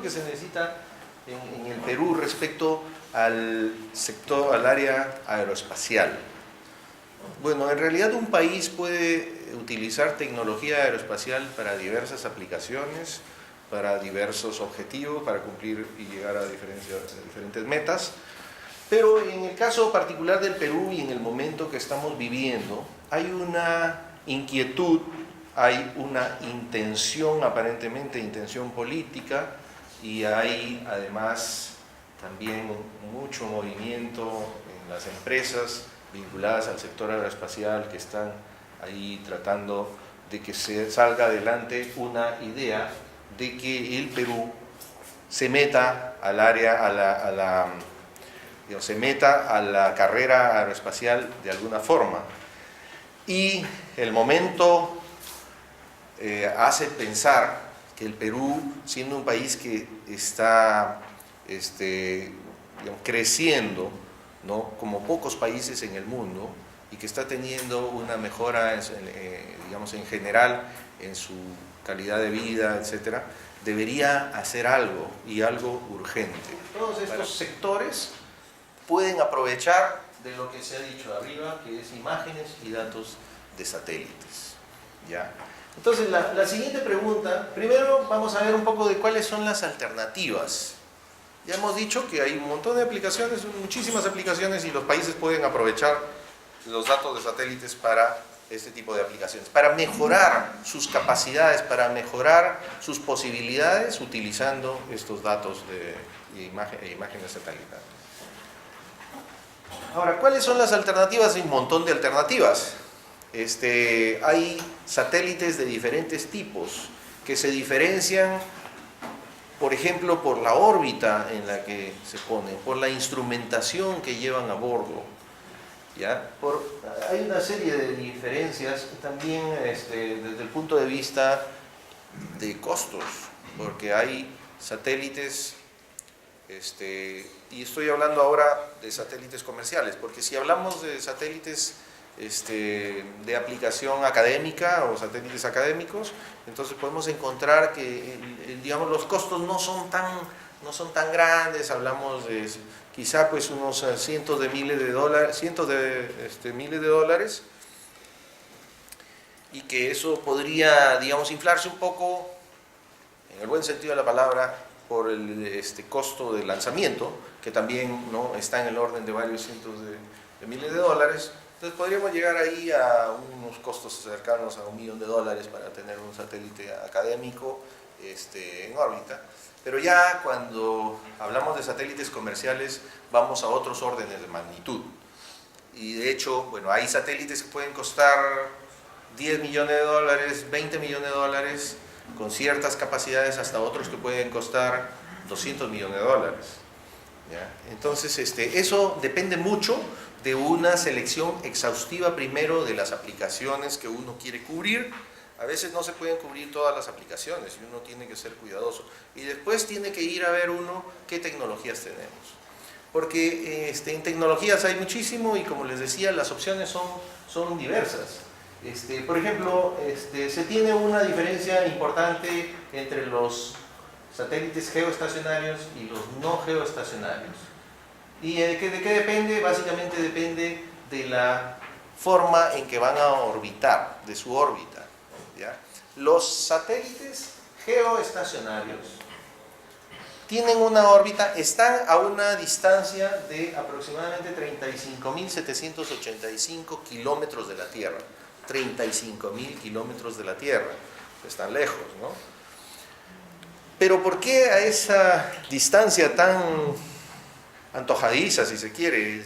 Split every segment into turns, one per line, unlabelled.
que se necesita en el Perú respecto al sector, al área aeroespacial? Bueno, en realidad un país puede utilizar tecnología aeroespacial para diversas aplicaciones, para diversos objetivos, para cumplir y llegar a diferentes metas. Pero en el caso particular del Perú y en el momento que estamos viviendo, hay una inquietud, hay una intención, aparentemente intención política, y hay además también mucho movimiento en las empresas vinculadas al sector aeroespacial que están ahí tratando de que se salga adelante una idea de que el Perú se meta al área, se meta a la carrera aeroespacial de alguna forma. Y el momento hace pensar que el Perú, siendo un país que está creciendo, ¿no?, como pocos países en el mundo, y que está teniendo una mejora, digamos, en general en su calidad de vida, etcétera, debería hacer algo, y algo urgente. Todos estos sectores pueden aprovechar de lo que se ha dicho arriba, que es imágenes y datos de satélites, ¿ya? Entonces, la siguiente pregunta, primero vamos a ver un poco de cuáles son las alternativas. Ya hemos dicho que hay un montón de aplicaciones, muchísimas aplicaciones, y los países pueden aprovechar los datos de satélites para este tipo de aplicaciones, para mejorar sus capacidades, para mejorar sus posibilidades utilizando estos datos de imágenes satelitales. Ahora, ¿cuáles son las alternativas? Hay un montón de alternativas. Hay satélites de diferentes tipos que se diferencian, por ejemplo, por la órbita en la que se ponen, por la instrumentación que llevan a bordo, ¿ya? Hay una serie de diferencias también desde el punto de vista de costos, porque hay satélites, y estoy hablando ahora de satélites comerciales, porque si hablamos de satélites de aplicación académica o satélites académicos, entonces podemos encontrar que digamos, los costos no son tan grandes. Hablamos de quizá pues unos cientos de miles de dólares, y que eso podría, digamos, inflarse un poco, en el buen sentido de la palabra, por el costo de lanzamiento, que también, ¿no?, está en el orden de varios cientos de miles de dólares. Entonces podríamos llegar ahí a unos costos cercanos a $1 millón para tener un satélite académico en órbita. Pero ya cuando hablamos de satélites comerciales vamos a otros órdenes de magnitud. Y de hecho, bueno, hay satélites que pueden costar $10 millones, $20 millones, con ciertas capacidades, hasta otros que pueden costar $200 millones. ¿Ya? Entonces, eso depende mucho de una selección exhaustiva primero de las aplicaciones que uno quiere cubrir. A veces no se pueden cubrir todas las aplicaciones y uno tiene que ser cuidadoso. Y después tiene que ir a ver uno qué tecnologías tenemos. Porque en tecnologías hay muchísimo, y como les decía, las opciones son diversas. Por ejemplo, se tiene una diferencia importante entre los satélites geoestacionarios y los no geoestacionarios. ¿Y de qué depende? Básicamente depende de la forma en que van a orbitar, de su órbita, ¿ya? Los satélites geoestacionarios tienen una órbita, están a una distancia de aproximadamente 35.785 kilómetros de la Tierra. 35.000 kilómetros de la Tierra, están lejos, ¿no? Pero ¿por qué a esa distancia tan antojadiza, si se quiere,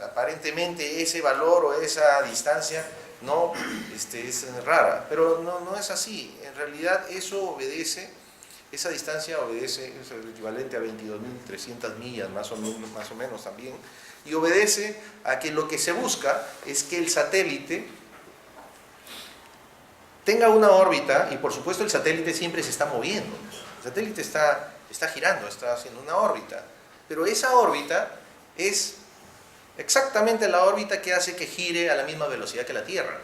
aparentemente ese valor o esa distancia no es rara? Pero no es así. En realidad esa distancia obedece, es el equivalente a 22.300 millas más o menos también, y obedece a que lo que se busca es que el satélite tenga una órbita, y por supuesto el satélite siempre se está moviendo. El satélite está girando, está haciendo una órbita, pero esa órbita es exactamente la órbita que hace que gire a la misma velocidad que la Tierra.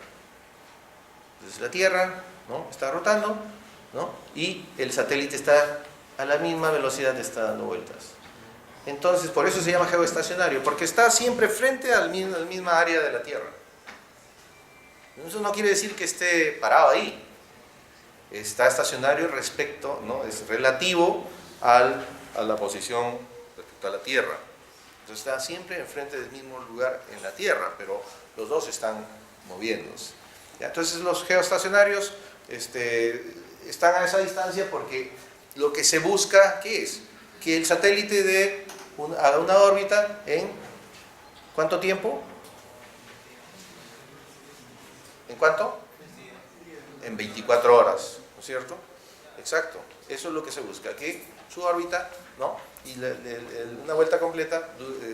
Entonces la Tierra, ¿no?, está rotando, ¿no?, y el satélite está a la misma velocidad está dando vueltas. Entonces, por eso se llama geoestacionario, porque está siempre frente a la misma área de la Tierra. Eso no quiere decir que esté parado ahí. Está estacionario respecto, ¿no? Es relativo a la posición respecto a la Tierra. Entonces está siempre enfrente del mismo lugar en la Tierra, pero los dos están moviéndose. ¿Ya? Entonces los geoestacionarios están a esa distancia porque lo que se busca, ¿qué es? Que el satélite haga una órbita en ¿cuánto tiempo? ¿En cuánto? En 24 horas, ¿no es cierto? Exacto, eso es lo que se busca, que su órbita, ¿no? Y una vuelta completa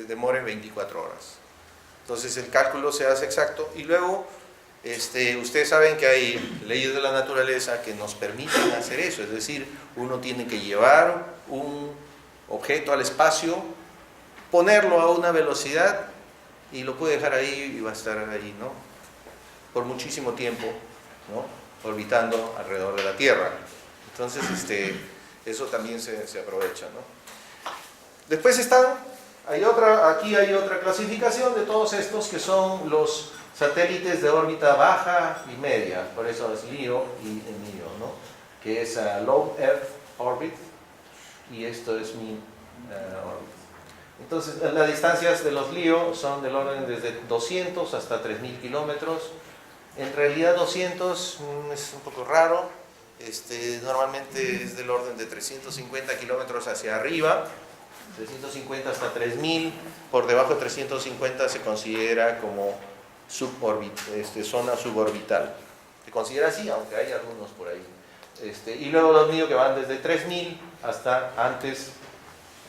demore 24 horas. Entonces el cálculo se hace exacto y luego ustedes saben que hay leyes de la naturaleza que nos permiten hacer eso, es decir, uno tiene que llevar un objeto al espacio, ponerlo a una velocidad y lo puede dejar ahí y va a estar ahí, ¿no? Por muchísimo tiempo, ¿no? Orbitando alrededor de la Tierra. Entonces, eso también se aprovecha, ¿no? Después aquí hay otra clasificación de todos estos que son los satélites de órbita baja y media, por eso es LEO y MEO, ¿no? Que es Low Earth Orbit y esto es Mean Orbit. Entonces, las distancias de los LEO son del orden desde 200 hasta 3000 kilómetros. En realidad 200 es un poco raro, normalmente es del orden de 350 kilómetros hacia arriba, 350 hasta 3000, por debajo de 350 se considera como zona suborbital. Se considera así, aunque hay algunos por ahí. Y luego los míos que van desde 3000 hasta antes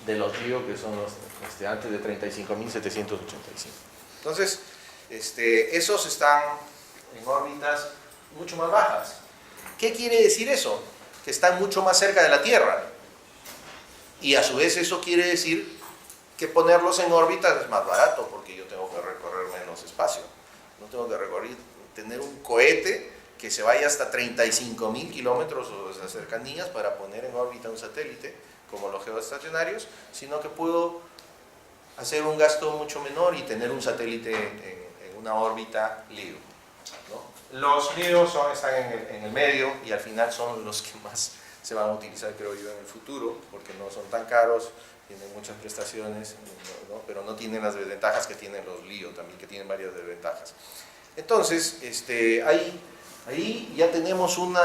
de los LEO, que son los antes de 35.785. Entonces, esos están en órbitas mucho más bajas. ¿Qué quiere decir eso? Que están mucho más cerca de la Tierra. Y a su vez eso quiere decir que ponerlos en órbitas es más barato, porque yo tengo que recorrer menos espacio. No tengo que tener un cohete que se vaya hasta 35.000 kilómetros o esas cercanías para poner en órbita un satélite, como los geoestacionarios, sino que puedo hacer un gasto mucho menor y tener un satélite en una órbita LEO, ¿no? Los LEO están en el medio y al final son los que más se van a utilizar, creo yo, en el futuro, porque no son tan caros, tienen muchas prestaciones, ¿no? Pero no tienen las desventajas que tienen los LEO también, que tienen varias desventajas. Entonces, ahí ya tenemos un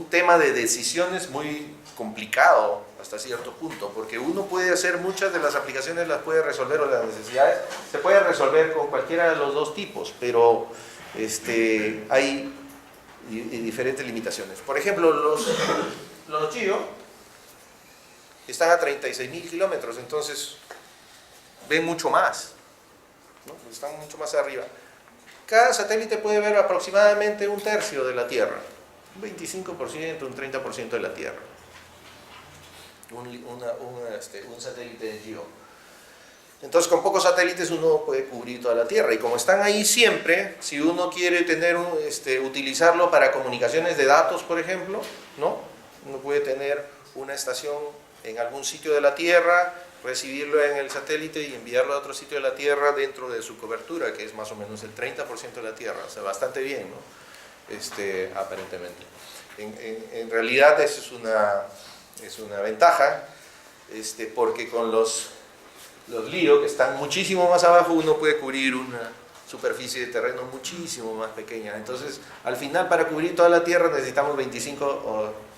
tema de decisiones muy complicado hasta cierto punto, porque uno puede hacer muchas de las aplicaciones, las puede resolver, o las necesidades se puede resolver con cualquiera de los dos tipos, pero hay diferentes limitaciones. Por ejemplo, los GEO están a 36.000 kilómetros, entonces ven mucho más, ¿no? Están mucho más arriba. Cada satélite puede ver aproximadamente un tercio de la Tierra, un 25%, un 30% de la Tierra. Un satélite de GEO. Entonces, con pocos satélites uno puede cubrir toda la Tierra. Y como están ahí siempre, si uno quiere utilizarlo para comunicaciones de datos, por ejemplo, ¿no? Uno puede tener una estación en algún sitio de la Tierra, recibirlo en el satélite y enviarlo a otro sitio de la Tierra dentro de su cobertura, que es más o menos el 30% de la Tierra. O sea, bastante bien, ¿no? Aparentemente. En realidad eso es una ventaja, porque con los LEO, que están muchísimo más abajo, uno puede cubrir una superficie de terreno muchísimo más pequeña. Entonces, al final, para cubrir toda la Tierra necesitamos 25, o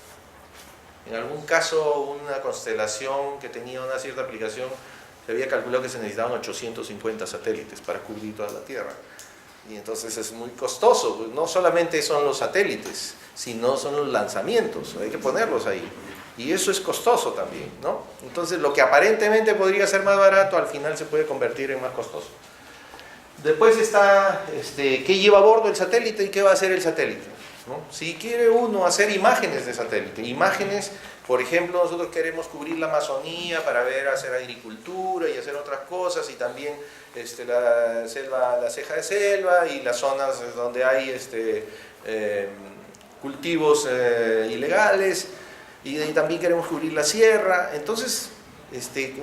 en algún caso, una constelación que tenía una cierta aplicación, se había calculado que se necesitaban 850 satélites para cubrir toda la Tierra. Y entonces es muy costoso, no solamente son los satélites, sino son los lanzamientos, hay que ponerlos ahí. Y eso es costoso también, ¿no? Entonces lo que aparentemente podría ser más barato, al final se puede convertir en más costoso. Después está, ¿qué lleva a bordo el satélite y qué va a hacer el satélite? ¿No? Si quiere uno hacer imágenes de satélite, imágenes, por ejemplo, nosotros queremos cubrir la Amazonía para hacer agricultura y hacer otras cosas, y también la ceja de selva y las zonas donde hay cultivos ilegales. y también queremos cubrir la sierra. Entonces,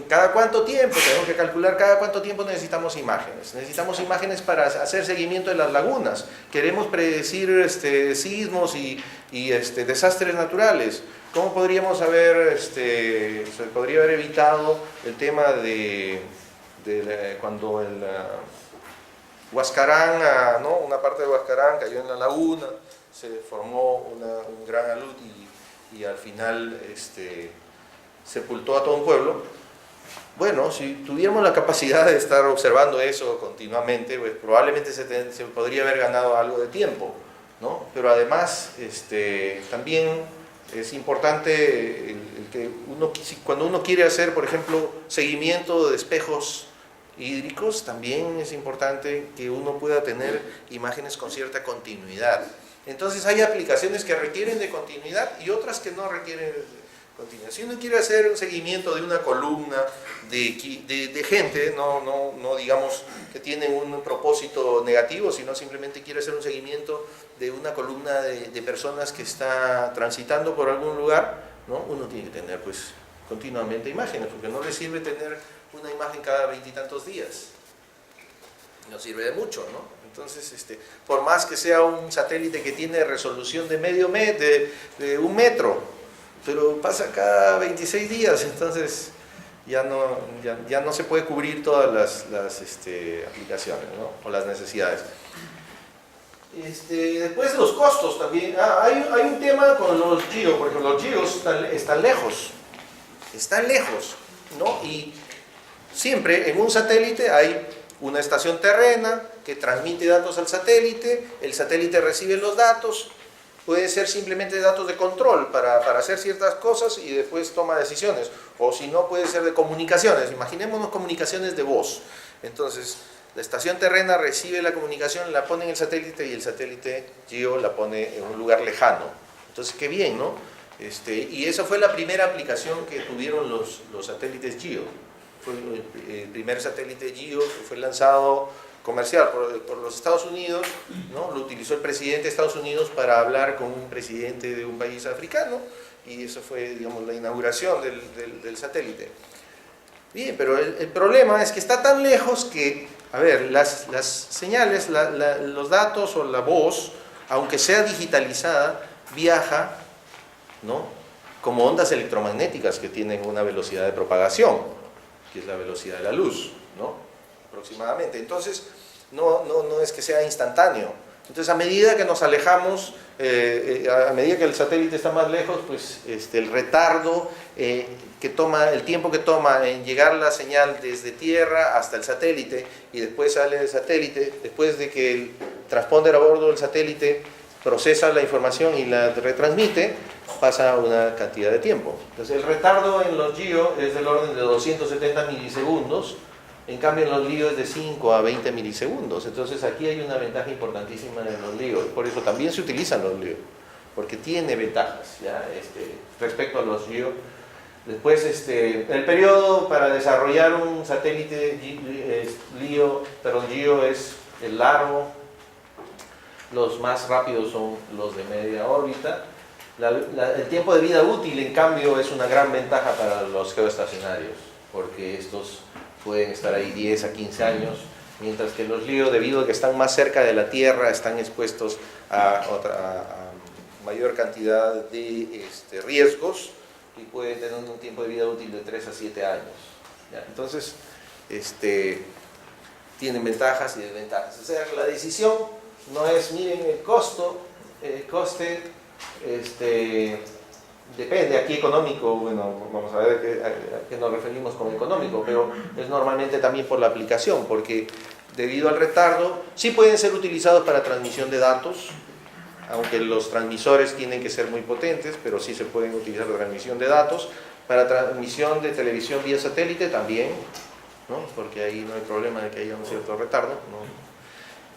¿cada cuánto tiempo? Tenemos que calcular cada cuánto tiempo necesitamos imágenes. Necesitamos imágenes para hacer seguimiento de las lagunas. Queremos predecir sismos y desastres naturales. ¿Cómo podríamos haber, se podría haber evitado el tema de cuando el Huascarán, ¿no? Una parte de Huascarán cayó en la laguna, se formó un gran alud y al final sepultó a todo un pueblo? Bueno, si tuviéramos la capacidad de estar observando eso continuamente, pues probablemente se podría haber ganado algo de tiempo, ¿no? Pero además, también es importante que cuando uno quiere hacer, por ejemplo, seguimiento de espejos hídricos, también es importante que uno pueda tener imágenes con cierta continuidad. Entonces hay aplicaciones que requieren de continuidad y otras que no requieren de continuidad. Si uno quiere hacer un seguimiento de una columna de gente, no digamos que tienen un propósito negativo, sino simplemente quiere hacer un seguimiento de una columna de personas que está transitando por algún lugar, ¿no? Uno tiene que tener pues continuamente imágenes, porque no le sirve tener una imagen cada 20 y tantos días. No sirve de mucho, ¿no? Entonces, por más que sea un satélite que tiene resolución de de 1 metro, pero pasa cada 26 días, entonces ya no se puede cubrir todas las aplicaciones, ¿no? O las necesidades. Después de los costos también, hay un tema con los GEO, porque los GEOs están lejos, ¿no? Y siempre en un satélite hay una estación terrena que transmite datos al satélite, el satélite recibe los datos, puede ser simplemente datos de control para hacer ciertas cosas y después toma decisiones, o si no puede ser de comunicaciones, imaginémonos comunicaciones de voz. Entonces la estación terrena recibe la comunicación, la pone en el satélite y el satélite GEO la pone en un lugar lejano. Entonces qué bien, ¿no? Y esa fue la primera aplicación que tuvieron los satélites GEO. Fue el primer satélite GEO que fue lanzado comercial por los Estados Unidos, ¿no? Lo utilizó el presidente de Estados Unidos para hablar con un presidente de un país africano y eso fue, digamos, la inauguración del satélite. Bien, pero el problema es que está tan lejos que, a ver, las señales, los datos o la voz, aunque sea digitalizada, viaja, ¿no? Como ondas electromagnéticas que tienen una velocidad de propagación, que es la velocidad de la luz, ¿no? Aproximadamente. Entonces, no es que sea instantáneo. Entonces, a medida que nos alejamos, a medida que el satélite está más lejos, pues el retardo el tiempo que toma en llegar la señal desde tierra hasta el satélite y después sale del satélite, después de que el transponder a bordo del satélite procesa la información y la retransmite, pasa una cantidad de tiempo. Entonces, el retardo en los GEO es del orden de 270 milisegundos. En cambio, en los LEO es de 5 a 20 milisegundos. Entonces, aquí hay una ventaja importantísima en los LEO. Por eso también se utilizan los LEO, porque tiene ventajas, ¿ya? Respecto a los GEO. Después, el periodo para desarrollar un satélite GEO es el largo. Los más rápidos son los de media órbita. El tiempo de vida útil, en cambio, es una gran ventaja para los geoestacionarios, porque estos pueden estar ahí 10 a 15 años, mientras que los LEO, debido a que están más cerca de la Tierra, están expuestos a mayor cantidad de riesgos y pueden tener un tiempo de vida útil de 3 a 7 años. ¿Ya? Entonces, tienen ventajas y desventajas. O sea, la decisión no es, miren, el coste, depende, aquí económico, bueno, vamos a ver a qué nos referimos con económico, pero es normalmente también por la aplicación, porque debido al retardo, sí pueden ser utilizados para transmisión de datos, aunque los transmisores tienen que ser muy potentes, pero sí se pueden utilizar para transmisión de datos, para transmisión de televisión vía satélite también, ¿no? Porque ahí no hay problema de que haya un cierto retardo, ¿no?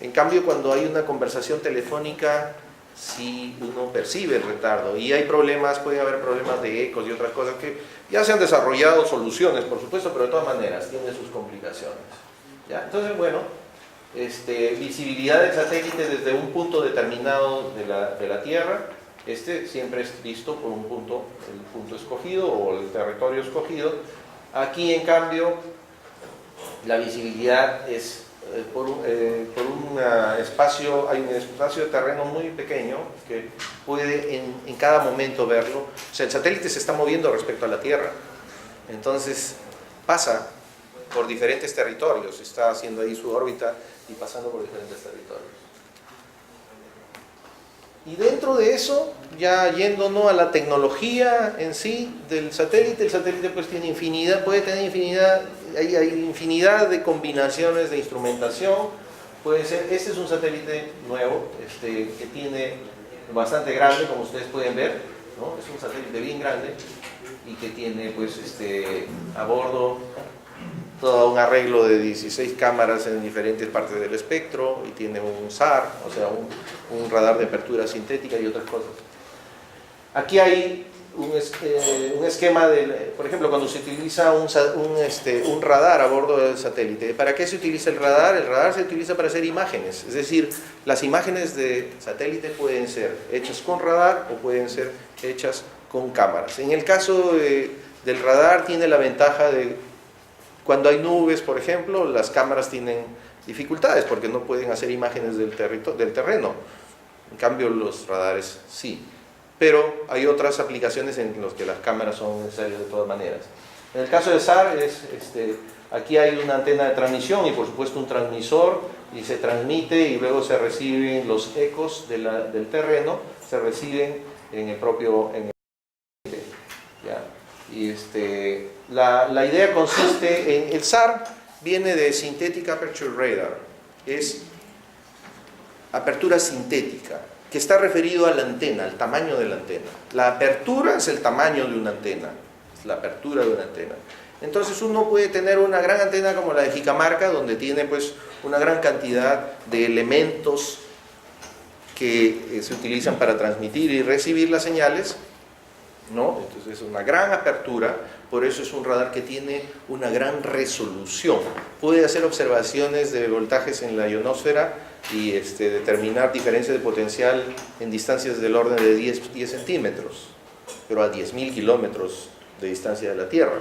En cambio, cuando hay una conversación telefónica, sí uno percibe el retardo y hay problemas, puede haber problemas de ecos y otras cosas que ya se han desarrollado soluciones, por supuesto, pero de todas maneras tiene sus complicaciones. ¿Ya? Entonces, bueno, visibilidad del satélite desde un punto determinado de la Tierra, Este siempre es visto por un punto, el punto escogido o el territorio escogido. Aquí, en cambio, la visibilidad es por un espacio, hay un espacio de terreno muy pequeño que puede en cada momento verlo. O sea, el satélite se está moviendo respecto a la Tierra. Entonces, pasa por diferentes territorios, está haciendo ahí su órbita y pasando por diferentes territorios. Y dentro de eso, ya yéndonos a la tecnología en sí del satélite, el satélite pues tiene infinidad, puede tener infinidad, hay infinidad de combinaciones de instrumentación. Puede ser, este es un satélite nuevo, que tiene bastante grande, como ustedes pueden ver, ¿no? Es un satélite bien grande y que tiene pues a bordo todo un arreglo de 16 cámaras en diferentes partes del espectro y tiene un SAR, o sea, un radar de apertura sintética y otras cosas. Aquí hay un esquema, por ejemplo, cuando se utiliza un radar a bordo del satélite. ¿Para qué se utiliza el radar? El radar se utiliza para hacer imágenes, es decir, las imágenes de satélite pueden ser hechas con radar o pueden ser hechas con cámaras. En el caso del radar tiene la ventaja de cuando hay nubes, por ejemplo, las cámaras tienen dificultades porque no pueden hacer imágenes del terreno. En cambio, los radares sí. Pero hay otras aplicaciones en las que las cámaras son necesarias de todas maneras. En el caso de SAR, aquí hay una antena de transmisión y por supuesto un transmisor, y se transmite y luego se reciben los ecos del terreno, se reciben en el propio... ¿ya? Y la idea consiste en, el SAR viene de Synthetic Aperture Radar, es apertura sintética, que está referido a la antena, al tamaño de la antena. La apertura es el tamaño de una antena, es la apertura de una antena. Entonces uno puede tener una gran antena como la de Jicamarca, donde tiene pues una gran cantidad de elementos que se utilizan para transmitir y recibir las señales, ¿no? Entonces es una gran apertura, por eso es un radar que tiene una gran resolución. Puede hacer observaciones de voltajes en la ionosfera y determinar diferencias de potencial en distancias del orden de 10 centímetros, pero a 10.000 kilómetros de distancia de la Tierra,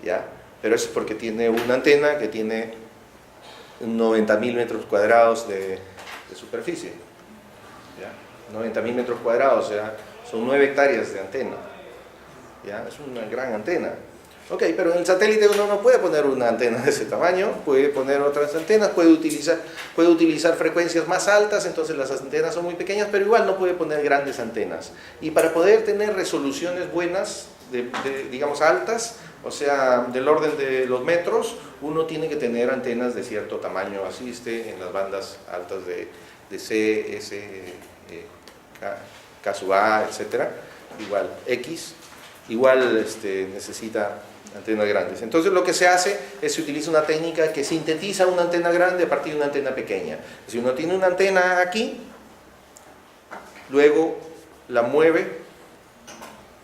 ¿ya? Pero eso es porque tiene una antena que tiene 90.000 metros cuadrados de superficie, ¿ya? 90.000 metros cuadrados, o sea, son 9 hectáreas de antena. ¿Ya? Es una gran antena. Ok, pero en el satélite uno no puede poner una antena de ese tamaño, puede poner otras antenas, puede utilizar frecuencias más altas, entonces las antenas son muy pequeñas, pero igual no puede poner grandes antenas. Y para poder tener resoluciones buenas, digamos altas, o sea, del orden de los metros, uno tiene que tener antenas de cierto tamaño, así en las bandas altas de C, S, K sub A, etc. Igual X. Igual necesita antenas grandes. Entonces lo que se hace es se utiliza una técnica que sintetiza una antena grande a partir de una antena pequeña. Si uno tiene una antena aquí, luego la mueve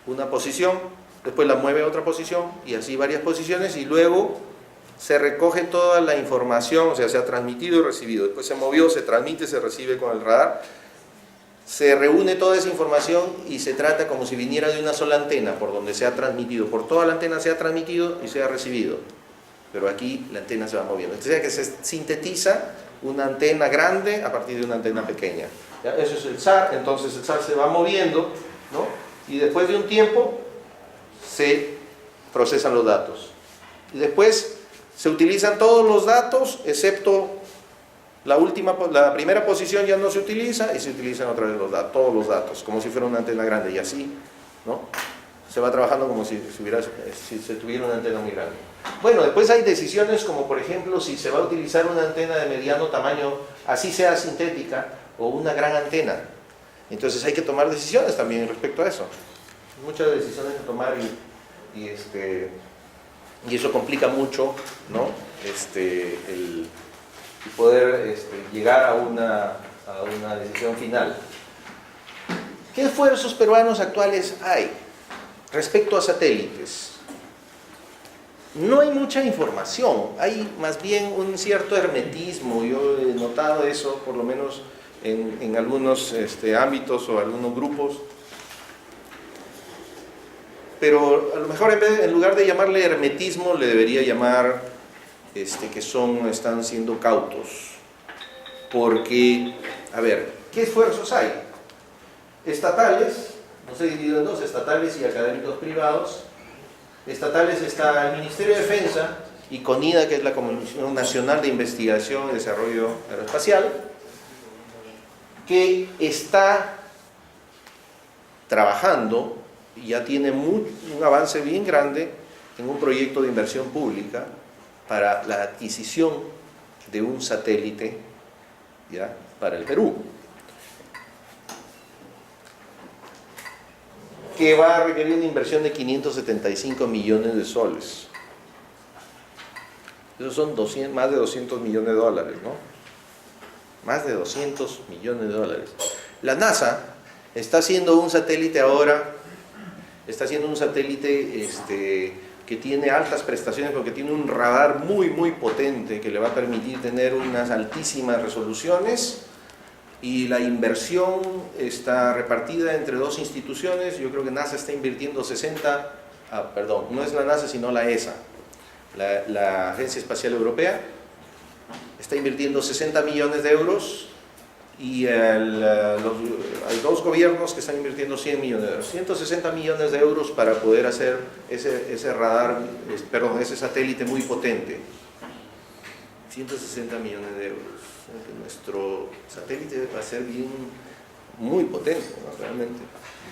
una posición, después la mueve a otra posición y así varias posiciones y luego se recoge toda la información, o sea, se ha transmitido y recibido. Después se movió, se transmite, se recibe con el radar. Se reúne toda esa información y se trata como si viniera de una sola antena por donde se ha transmitido. Por toda la antena se ha transmitido y se ha recibido. Pero aquí la antena se va moviendo. Entonces que se sintetiza una antena grande a partir de una antena pequeña. ¿Ya? Eso es el SAR. Entonces el SAR se va moviendo, ¿no? Y después de un tiempo se procesan los datos. Y después se utilizan todos los datos excepto la primera posición ya no se utiliza y se utilizan otra vez todos los datos, como si fuera una antena grande y así, ¿no? Se va trabajando como si se tuviera una antena muy grande. Bueno, después hay decisiones como por ejemplo si se va a utilizar una antena de mediano tamaño, así sea sintética, o una gran antena. Entonces hay que tomar decisiones también respecto a eso. Muchas decisiones que tomar y eso complica mucho, ¿no? Y poder llegar a una decisión final. ¿Qué esfuerzos peruanos actuales hay respecto a satélites? No hay mucha información, hay más bien un cierto hermetismo. Yo he notado eso, por lo menos en algunos ámbitos o algunos grupos, pero a lo mejor en lugar de llamarle hermetismo, le debería llamar que están siendo cautos. Porque, a ver, ¿qué esfuerzos hay? Estatales, no sé, dividido en dos, estatales y académicos privados. Estatales está el Ministerio de Defensa y CONIDA, que es la Comisión Nacional de Investigación y Desarrollo Aeroespacial, que está trabajando y ya tiene un avance bien grande en un proyecto de inversión pública para la adquisición de un satélite, ¿ya?, para el Perú, que va a requerir una inversión de 575 millones de soles. Esos son más de 200 millones de dólares, ¿no? Más de 200 millones de dólares. La NASA está haciendo un satélite ahora, está haciendo un satélite que tiene altas prestaciones porque tiene un radar muy potente que le va a permitir tener unas altísimas resoluciones, y la inversión está repartida entre dos instituciones. Yo creo que NASA está invirtiendo no es la NASA sino la ESA, la Agencia Espacial Europea, está invirtiendo 60 millones de euros, y hay dos gobiernos que están invirtiendo 100 millones de euros, 160 millones de euros para poder hacer ese satélite muy potente. 160 millones de euros. Nuestro satélite va a ser muy potente, ¿no?, realmente,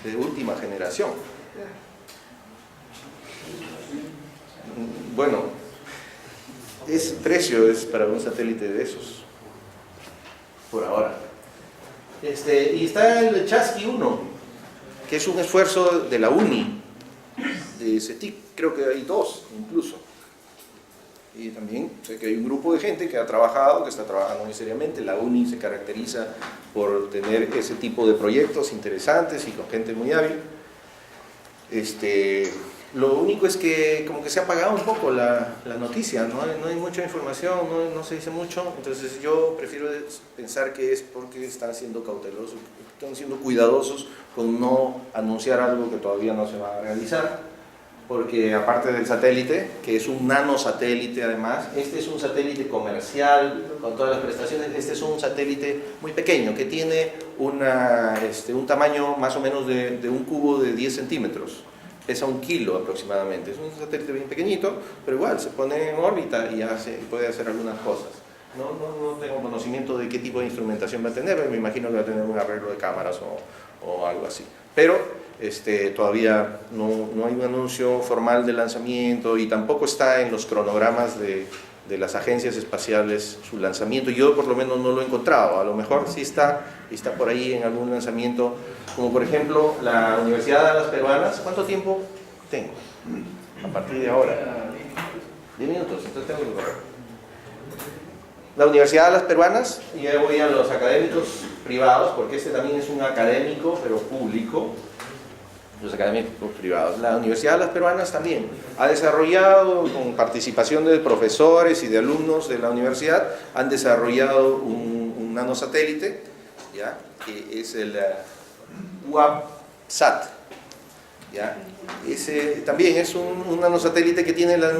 de última generación. Bueno, ese precio es para un satélite de esos, por ahora. Y está el Chasqui 1, que es un esfuerzo de la UNI, de CETIC, creo que hay dos incluso. Y también sé que hay un grupo de gente que está trabajando muy seriamente. La UNI se caracteriza por tener ese tipo de proyectos interesantes y con gente muy hábil. Lo único es que como que se ha apagado un poco la noticia, no hay mucha información, no se dice mucho. Entonces yo prefiero pensar que es porque están siendo cautelosos, están siendo cuidadosos con no anunciar algo que todavía no se va a realizar. Porque aparte del satélite, que es un nanosatélite además, este es un satélite comercial con todas las prestaciones. Este es un satélite muy pequeño que tiene un tamaño más o menos de un cubo de 10 centímetros, pesa 1 kilo aproximadamente. Es un satélite bien pequeñito, pero igual se pone en órbita y puede hacer algunas cosas. No tengo conocimiento de qué tipo de instrumentación va a tener, me imagino que va a tener un arreglo de cámaras o algo así. Pero todavía no hay un anuncio formal de lanzamiento, y tampoco está en los cronogramas de las agencias espaciales su lanzamiento. Yo por lo menos no lo he encontrado. A lo mejor sí está por ahí en algún lanzamiento, como por ejemplo la Universidad de las Peruanas. ¿Cuánto tiempo tengo? A partir de ahora 10 minutos, entonces tengo que correr. La Universidad de las Peruanas, y ya voy a los académicos privados, porque este también es un académico, pero público. Los académicos privados. La Universidad de las Peruanas también ha desarrollado, con participación de profesores y de alumnos de la universidad, han desarrollado un nanosatélite, ¿ya?, que es el UAPSat, ¿ya? Ese también es un nanosatélite que tiene el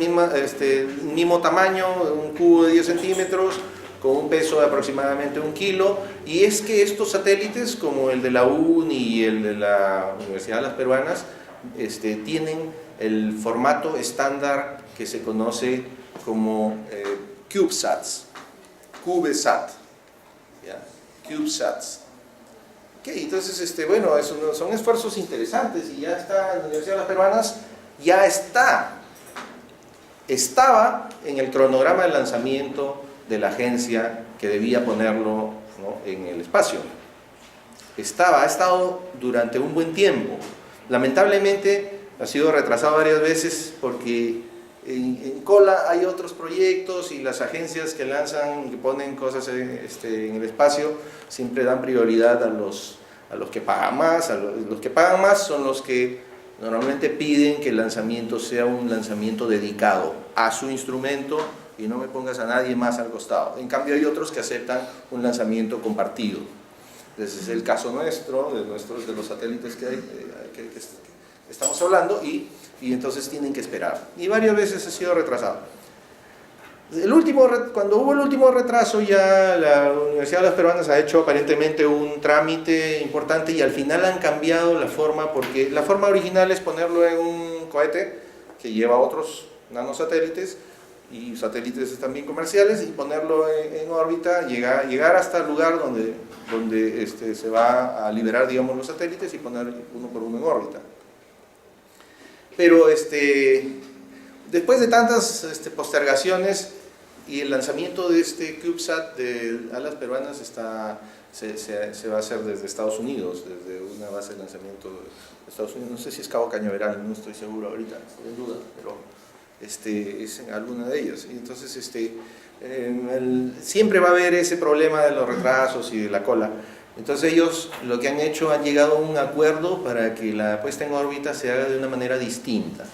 mismo tamaño, un cubo de 10 centímetros, con un peso de aproximadamente 1 kilo, y es que estos satélites, como el de la UNI y el de la Universidad de las Peruanas, tienen el formato estándar que se conoce como CubeSats, ¿ya? CubeSats. Okay, entonces, bueno, son esfuerzos interesantes, y ya está en la Universidad de las Peruanas, estaba en el cronograma de lanzamiento de la agencia, que debía ponerlo, ¿no?, en el espacio. Ha estado durante un buen tiempo. Lamentablemente ha sido retrasado varias veces porque en cola hay otros proyectos, y las agencias que lanzan, que ponen cosas en el espacio, siempre dan prioridad a los que pagan más. Los que pagan más son los que normalmente piden que el lanzamiento sea un lanzamiento dedicado a su instrumento, y no me pongas a nadie más al costado. En cambio hay otros que aceptan un lanzamiento compartido. Ese es el caso nuestro, de los satélites que estamos hablando, y y entonces tienen que esperar. Y varias veces ha sido retrasado. Cuando hubo el último retraso, ya la Universidad de las Peruanas ha hecho aparentemente un trámite importante y al final han cambiado la forma, porque la forma original es ponerlo en un cohete que lleva otros nanosatélites y satélites también comerciales, y ponerlo en órbita, llegar hasta el lugar donde se va a liberar, digamos, los satélites y poner uno por uno en órbita. Pero después de tantas postergaciones y el lanzamiento de este CubeSat a las peruanas se va a hacer desde Estados Unidos, desde una base de lanzamiento de Estados Unidos. No sé si es Cabo Cañaveral, no estoy seguro ahorita, estoy en duda, pero es en alguna de ellas. Y entonces siempre va a haber ese problema de los retrasos y de la cola. Entonces ellos lo que han hecho, han llegado a un acuerdo para que la puesta en órbita se haga de una manera distinta.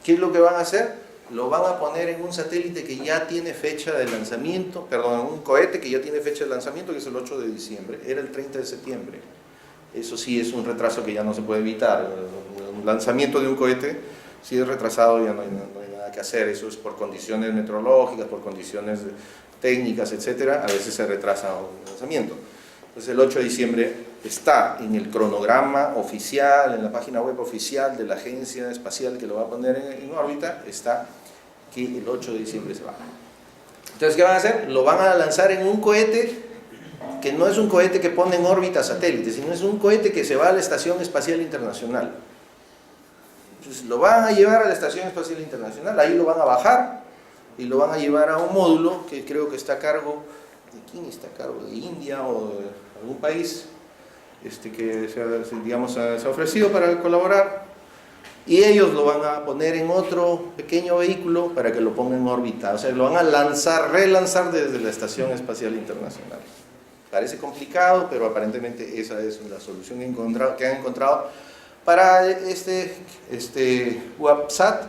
¿Qué es lo que van a hacer? Lo van a poner en un satélite que ya tiene fecha de lanzamiento, perdón, en un cohete que ya tiene fecha de lanzamiento, que es el 8 de diciembre, era el 30 de septiembre. Eso sí es un retraso que ya no se puede evitar. El lanzamiento de un cohete, si es retrasado, ya no hay nada que hacer. Eso es por condiciones meteorológicas, por condiciones técnicas, etcétera. A veces se retrasa un lanzamiento. Entonces el 8 de diciembre está en el cronograma oficial, en la página web oficial de la agencia espacial que lo va a poner en órbita, está que el 8 de diciembre se va. Entonces, ¿qué van a hacer? Lo van a lanzar en un cohete que no es un cohete que pone en órbita satélites, sino es un cohete que se va a la Estación Espacial Internacional. Entonces lo van a llevar a la Estación Espacial Internacional, ahí lo van a bajar y lo van a llevar a un módulo que creo que está a cargo, ¿de quién está a cargo? ¿De India o de algún país que digamos, se ha ofrecido para colaborar? Y ellos lo van a poner en otro pequeño vehículo para que lo ponga en órbita, o sea, lo van a relanzar desde la Estación Espacial Internacional. Parece complicado, pero aparentemente esa es la solución que han encontrado para WAPSat,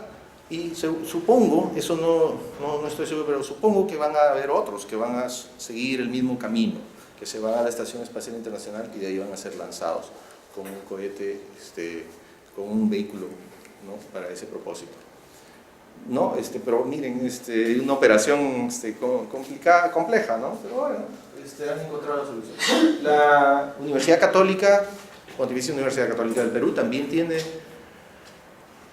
y supongo, eso no estoy seguro, pero supongo que van a haber otros que van a seguir el mismo camino, que se van a la Estación Espacial Internacional y de ahí van a ser lanzados con un cohete, con un vehículo, ¿no?, para ese propósito. ¿No? Pero miren, una operación complicada, compleja, ¿no? Pero bueno, han encontrado la solución. La Universidad Católica, Pontificia Universidad Católica del Perú, también tiene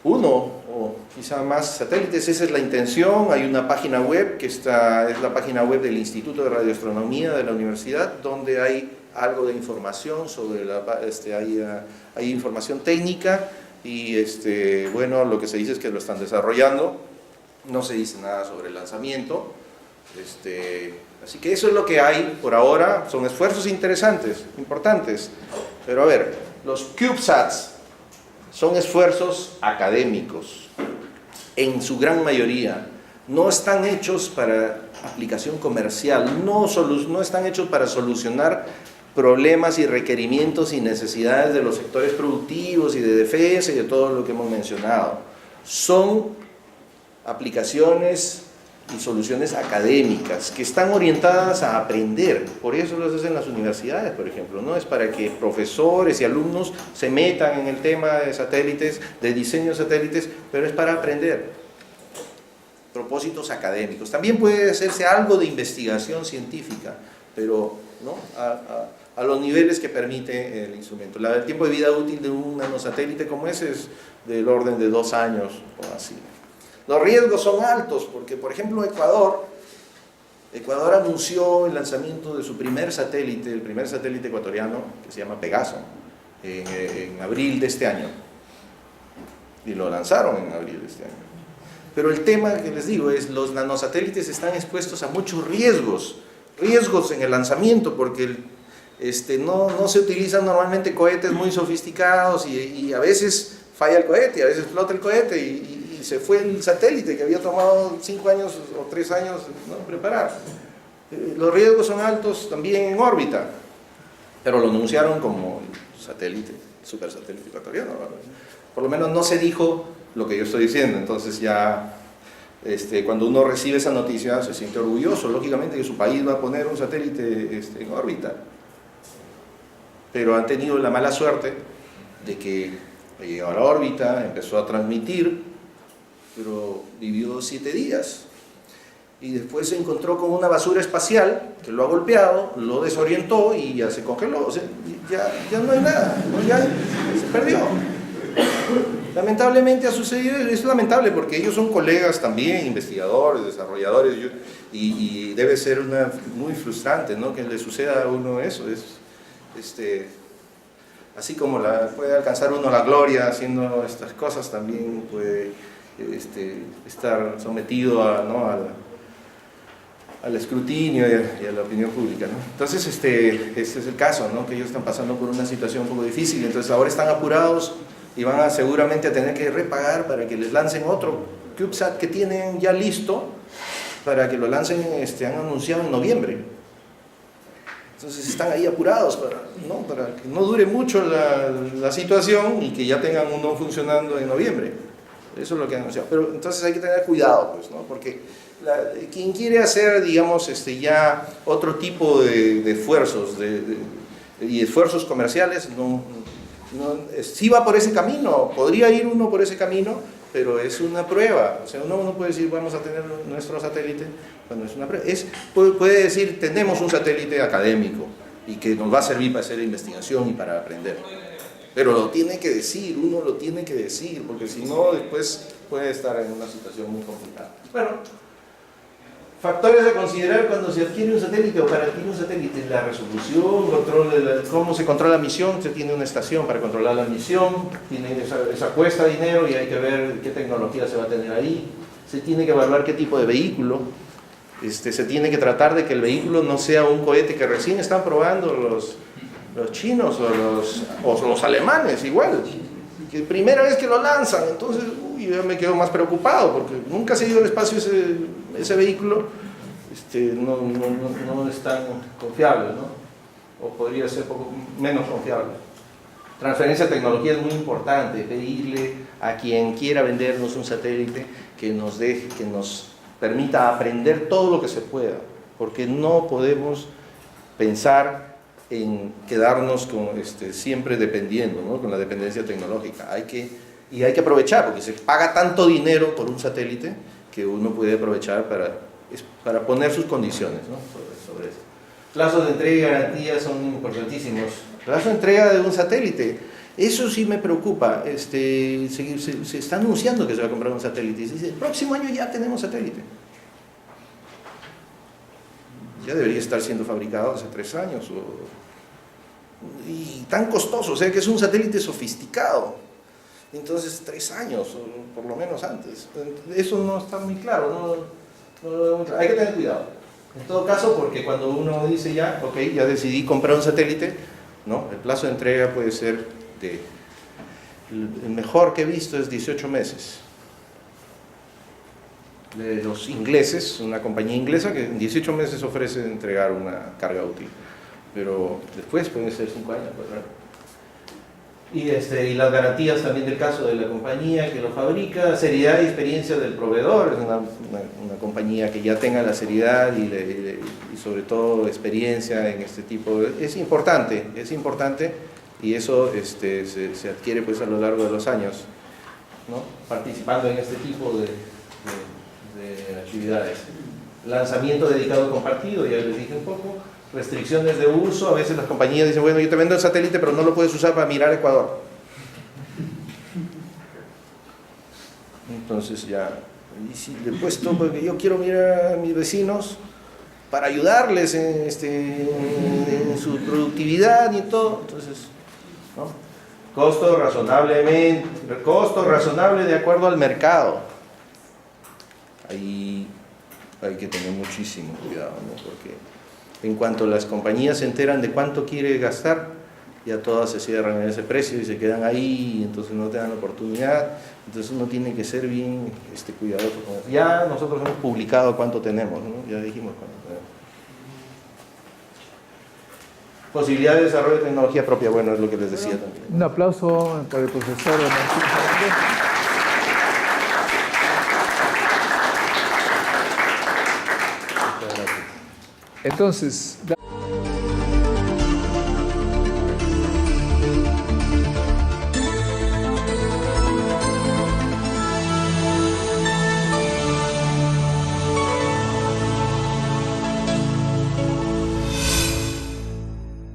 uno o quizá más satélites. Esa es la intención. Hay una página web que es la página web del Instituto de Radioastronomía de la universidad, donde hay algo de información sobre hay información técnica. Y bueno, lo que se dice es que lo están desarrollando, no se dice nada sobre el lanzamiento, así que eso es lo que hay por ahora. Son esfuerzos interesantes, importantes, pero a ver, los CubeSats son esfuerzos académicos, en su gran mayoría, no están hechos para aplicación comercial, no están hechos para solucionar problemas y requerimientos y necesidades de los sectores productivos y de defensa y de todo lo que hemos mencionado. Son aplicaciones y soluciones académicas que están orientadas a aprender. Por eso las hacen las universidades, por ejemplo, ¿no? Es para que profesores y alumnos se metan en el tema de satélites, de diseño de satélites, pero es para aprender. Propósitos académicos. También puede hacerse algo de investigación científica, pero ¿no?, a los niveles que permite el instrumento. El tiempo de vida útil de un nanosatélite como ese es del orden de 2 años o así. Los riesgos son altos porque, por ejemplo, Ecuador anunció el lanzamiento de su primer satélite, el primer satélite ecuatoriano, que se llama Pegaso, en abril de este año. Y lo lanzaron en abril de este año. Pero el tema que les digo es, los nanosatélites están expuestos a muchos riesgos en el lanzamiento, porque no se utilizan normalmente cohetes muy sofisticados y a veces falla el cohete, a veces explota el cohete y se fue el satélite que había tomado 5 años o 3 años, ¿no?, preparar. Los riesgos son altos también en órbita, pero lo anunciaron como satélite, super satélite ecuatoriano, ¿no? Por lo menos no se dijo lo que yo estoy diciendo. Entonces ya cuando uno recibe esa noticia se siente orgulloso, lógicamente, que su país va a poner un satélite en órbita, pero han tenido la mala suerte de que llegó a la órbita, empezó a transmitir pero vivió 7 días. Y después se encontró con una basura espacial que lo ha golpeado, lo desorientó y ya se congeló. O sea, ya no hay nada, ¿no? Ya se perdió. Lamentablemente ha sucedido, es lamentable porque ellos son colegas también, investigadores, desarrolladores, y debe ser muy frustrante, ¿no? Que le suceda a uno eso. Así como puede alcanzar uno la gloria haciendo estas cosas, también puede estar sometido al escrutinio y a la opinión pública, ¿no? Entonces, este es el caso, ¿no? Que ellos están pasando por una situación un poco difícil, entonces ahora están apurados y van seguramente a tener que repagar para que les lancen otro CubeSat que tienen ya listo, para que lo lancen, han anunciado en noviembre. Entonces están ahí apurados para que no dure mucho la situación y que ya tengan uno funcionando en noviembre. Eso es lo que han anunciado. Pero entonces hay que tener cuidado, pues, ¿no? Porque quien quiere hacer, digamos, ya otro tipo de esfuerzos y esfuerzos comerciales, sí va por ese camino, podría ir uno por ese camino, pero es una prueba. O sea, uno puede decir, vamos a tener nuestro satélite, cuando es una prueba. Puede decir, tenemos un satélite académico y que nos va a servir para hacer investigación y para aprender. Pero lo tiene que decir, uno lo tiene que decir, porque si no, después puede estar en una situación muy complicada. Bueno, factores a considerar cuando se adquiere un satélite o para adquirir un satélite: la resolución, cómo se controla la misión. Se tiene una estación para controlar la misión, esa cuesta dinero y hay que ver qué tecnología se va a tener ahí. Se tiene que evaluar qué tipo de vehículo. Se tiene que tratar de que el vehículo no sea un cohete que recién están probando los chinos o los alemanes, igual, que primera vez que lo lanzan. Entonces yo me quedo más preocupado porque nunca se ha ido al espacio ese vehículo. No es tan confiable, ¿no? O podría ser poco menos confiable. Transferencia de tecnología es muy importante, pedirle a quien quiera vendernos un satélite que nos permita aprender todo lo que se pueda, porque no podemos pensar en quedarnos siempre dependiendo, ¿no? Con la dependencia tecnológica. Hay que aprovechar, porque se paga tanto dinero por un satélite que uno puede aprovechar para poner sus condiciones, ¿no? sobre eso. Plazos de entrega y garantía son importantísimos. Plazo de entrega de un satélite, eso sí me preocupa. Se está anunciando que se va a comprar un satélite y se dice, el próximo año ya tenemos satélite. Ya debería estar siendo fabricado hace 3 años. Y tan costoso, o sea que es un satélite sofisticado. Entonces 3 años, o por lo menos antes. Eso no está muy claro, hay que tener cuidado. En todo caso, porque cuando uno dice ya decidí comprar un satélite, ¿no? El plazo de entrega puede ser el mejor que he visto es 18 meses. De los ingleses, una compañía inglesa que en 18 meses ofrece entregar una carga útil, pero después pueden ser 5 años, 4 años. Y las garantías también del caso de la compañía que lo fabrica, seriedad y experiencia del proveedor, es una compañía que ya tenga la seriedad y sobre todo experiencia en este tipo, es importante y eso se adquiere pues a lo largo de los años, ¿no? Participando en este tipo de actividades. Lanzamiento dedicado compartido, ya les dije un poco. Restricciones de uso, a veces las compañías dicen, bueno, yo te vendo el satélite pero no lo puedes usar para mirar Ecuador. Entonces y si le he puesto, porque yo quiero mirar a mis vecinos para ayudarles en su productividad y todo, entonces, ¿no? Costo razonable de acuerdo al mercado. Ahí hay que tener muchísimo cuidado, ¿no? Porque en cuanto las compañías se enteran de cuánto quiere gastar, ya todas se cierran en ese precio y se quedan ahí, y entonces no te dan la oportunidad. Entonces uno tiene que ser bien cuidadoso con eso. Ya nosotros hemos publicado cuánto tenemos, ¿no? Ya dijimos cuánto tenemos. Posibilidad de desarrollo de tecnología propia, bueno, es lo que les decía también.
Un aplauso para el profesor Martín Fernández. Entonces,